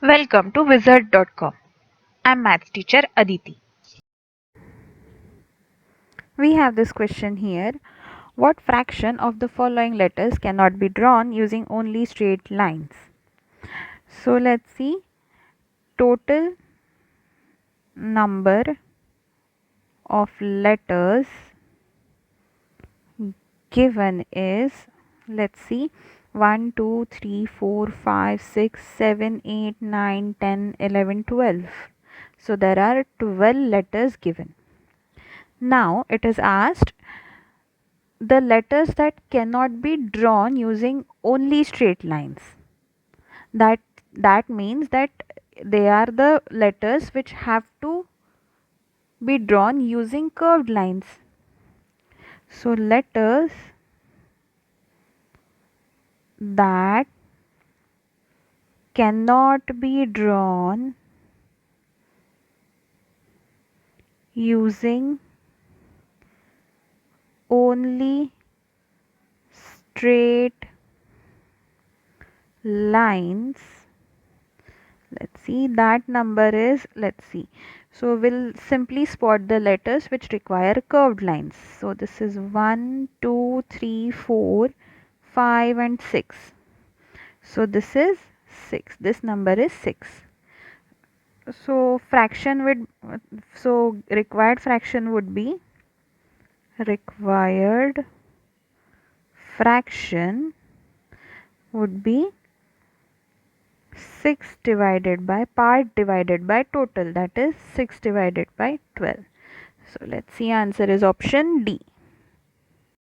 Welcome to Wizard.com. I'm maths teacher Aditi. We have this question here. What fraction of the following letters cannot be drawn using only straight lines? So let's see. Total number of letters given is, let's see, 1, 2, 3, 4, 5, 6, 7, 8, 9, 10, 11, 12. So there are 12 letters given. Now it is asked the letters that cannot be drawn using only straight lines. That means that they are the letters which have to be drawn using curved lines. So letters that cannot be drawn using only straight lines. Let's see, that number is, let's see, so we'll simply spot the letters which require curved lines. So this is 1, 2, 3, 4, 5 and 6. So this is 6. This number is 6. So fraction would, so required fraction would be, required fraction would be 6 divided by part divided by total, that is 6 divided by 12. So let's see, answer is option D.